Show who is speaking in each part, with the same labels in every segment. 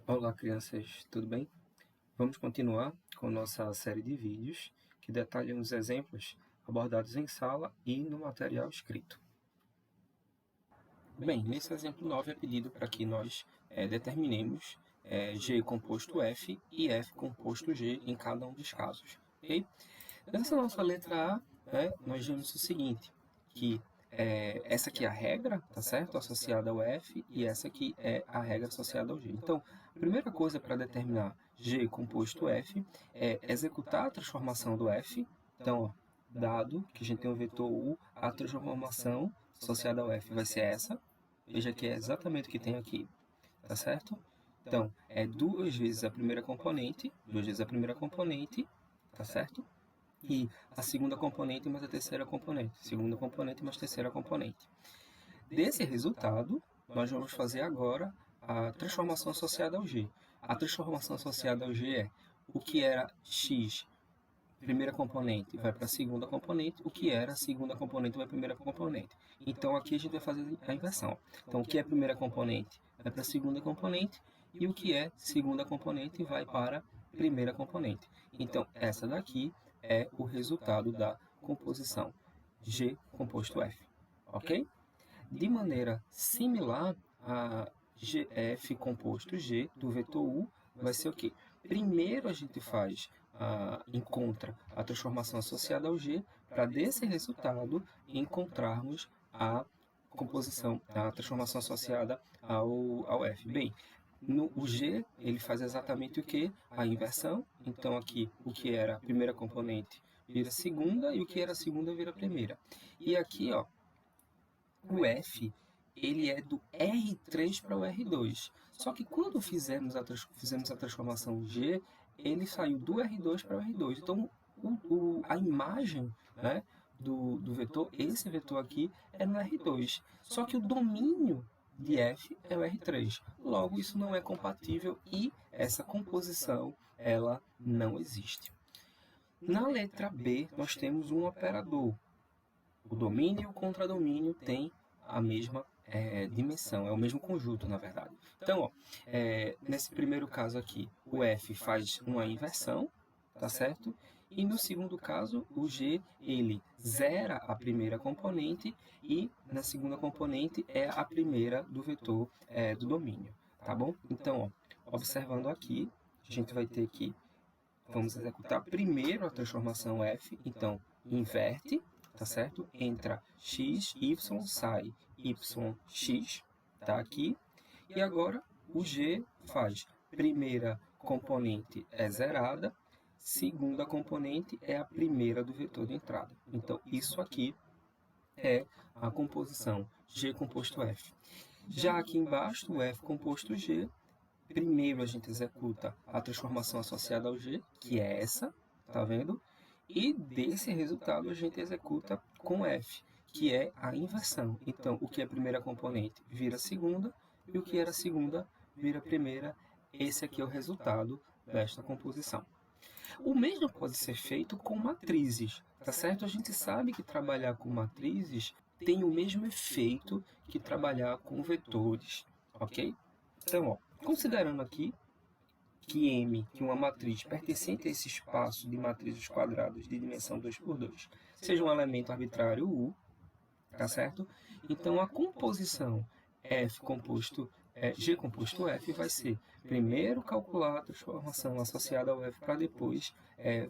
Speaker 1: Olá, crianças, tudo bem? Vamos continuar com nossa série de vídeos que detalham os exemplos abordados em sala e no material escrito. Bem, nesse exemplo 9 é pedido para que nós determinemos G composto F e F composto G em cada um dos casos. Ok? Nessa nossa letra A, nós vemos o seguinte, que essa aqui é a regra, tá certo? Associada ao F, e essa aqui é a regra associada ao G. Então, a primeira coisa para determinar G composto F é executar a transformação do F. Então, ó, dado que a gente tem o vetor U, a transformação associada ao F vai ser essa. Veja que é exatamente o que tem aqui, tá certo? Então, é duas vezes a primeira componente, tá certo? E a segunda componente mais a terceira componente. Segunda componente mais terceira componente. Desse resultado, nós vamos fazer agora a transformação associada ao G. A transformação associada ao G é o que era x, primeira componente, vai para a segunda componente, o que era a segunda componente vai para a primeira componente. Então, aqui a gente vai fazer a inversão. Então, o que é primeira componente vai para a segunda componente, e o que é segunda componente vai para a primeira componente. Então, essa daqui é o resultado da composição G composto F. Ok? De maneira similar, a F composto G do vetor U vai ser o quê? Primeiro a gente encontra a transformação associada ao G, para desse resultado encontrarmos a transformação associada ao F. Bem, o G ele faz exatamente o que? A inversão. Então, aqui, o que era a primeira componente vira segunda, e o que era a segunda vira primeira. E aqui, ó, o F ele é do R3 para o R2. Só que quando fizemos a transformação G, ele saiu do R2 para o R2. Então, a imagem, né, do vetor, esse vetor aqui, é no R2. Só que o domínio de F é o R3. Logo, isso não é compatível e essa composição ela não existe. Na letra B, nós temos um operador. O domínio e o contradomínio têm a mesma dimensão, é o mesmo conjunto, na verdade. Então, ó, nesse primeiro caso aqui, o F faz uma inversão, tá certo? E no segundo caso, o G, ele zera a primeira componente e na segunda componente é a primeira do vetor do domínio, tá bom? Então, ó, observando aqui, a gente vai ter que vamos executar primeiro a transformação F, então inverte, tá certo? Entra x, y, sai yx, tá aqui. E agora o G faz primeira componente é zerada, segunda componente é a primeira do vetor de entrada. Então, isso aqui é a composição G composto F. Já aqui embaixo, o F composto G, primeiro a gente executa a transformação associada ao G, que é essa, tá vendo? E desse resultado a gente executa com F, que é a inversão. Então, o que é primeira componente vira segunda, e o que era segunda vira primeira. Esse aqui é o resultado desta composição. O mesmo pode ser feito com matrizes, tá certo? A gente sabe que trabalhar com matrizes tem o mesmo efeito que trabalhar com vetores, ok? Então, ó, considerando aqui que M, que uma matriz pertencente a esse espaço de matrizes quadradas de dimensão 2 por 2, seja um elemento arbitrário U, tá certo? Então, a composição G composto F vai ser primeiro calcular a transformação associada ao F para depois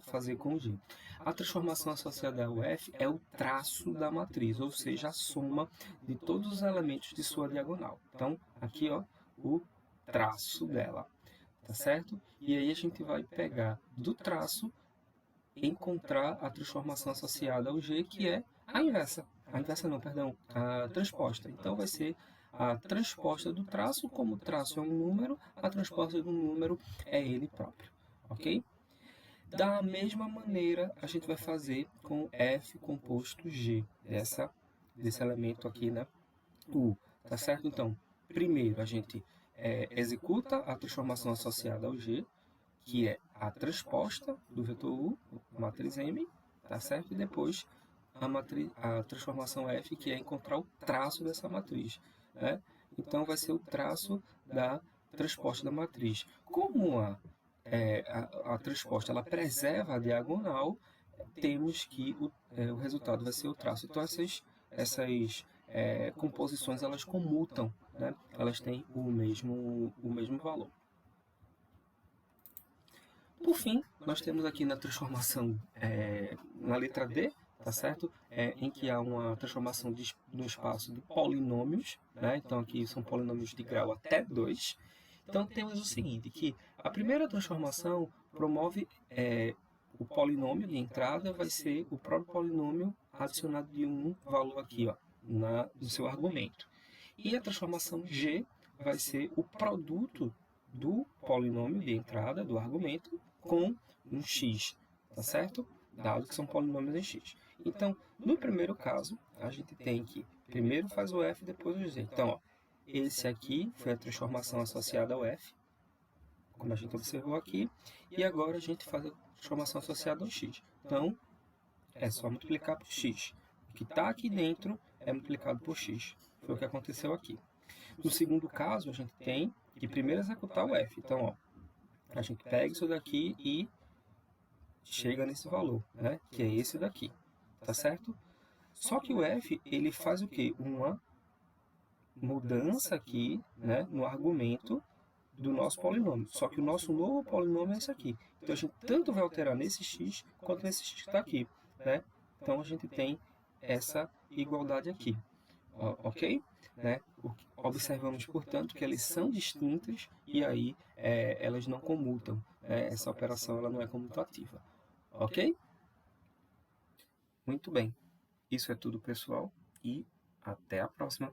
Speaker 1: fazer com o G. A transformação associada ao F é o traço da matriz, ou seja, a soma de todos os elementos de sua diagonal. Então, aqui, ó, o traço dela, tá certo? E aí a gente vai pegar do traço, encontrar a transformação associada ao G, que é a inversa. A inversa não, perdão, a transposta. Então, vai ser a transposta do traço, como o traço é um número, a transposta do número é ele próprio, ok? Da mesma maneira, a gente vai fazer com F composto G, desse elemento aqui, né? U, tá certo? Então, primeiro a gente executa a transformação associada ao G, que é a transposta do vetor U, matriz M, tá certo? E depois a transformação F, que é encontrar o traço dessa matriz, né? Então, vai ser o traço da transposta da matriz. Como a transposta ela preserva a diagonal, temos que o resultado vai ser o traço. Então, essas composições elas comutam, né? Elas têm o mesmo valor. Por fim, nós temos aqui na transformação, na letra D, tá certo? Em que há uma transformação no espaço de polinômios, né? Então, aqui são polinômios de grau até 2. Então, temos o seguinte, que a primeira transformação promove o polinômio de entrada vai ser o próprio polinômio adicionado de um valor aqui, ó, no seu argumento. E a transformação G vai ser o produto do polinômio de entrada, do argumento, com um x, tá certo? Dado que são polinômios em x. Então, no primeiro caso, a gente tem que primeiro faz o f, depois o g. Então, ó, esse aqui foi a transformação associada ao f, como a gente observou aqui, e agora a gente faz a transformação associada ao x. Então, é só multiplicar por x. O que está aqui dentro é multiplicado por x. Foi o que aconteceu aqui. No segundo caso, a gente tem que primeiro executar o f. Então, ó, a gente pega isso daqui e chega nesse valor, né? Que é esse daqui, tá certo? Só que o f, ele faz o quê? Uma mudança aqui, né, no argumento do nosso polinômio. Só que o nosso novo polinômio é esse aqui. Então, a gente tanto vai alterar nesse x, quanto nesse x que está aqui, né? Então, a gente tem essa igualdade aqui, ok? Né? Observamos, portanto, que elas são distintas e aí elas não comutam. Né? Essa operação ela não é comutativa, ok? Muito bem. Isso é tudo, pessoal, e até a próxima.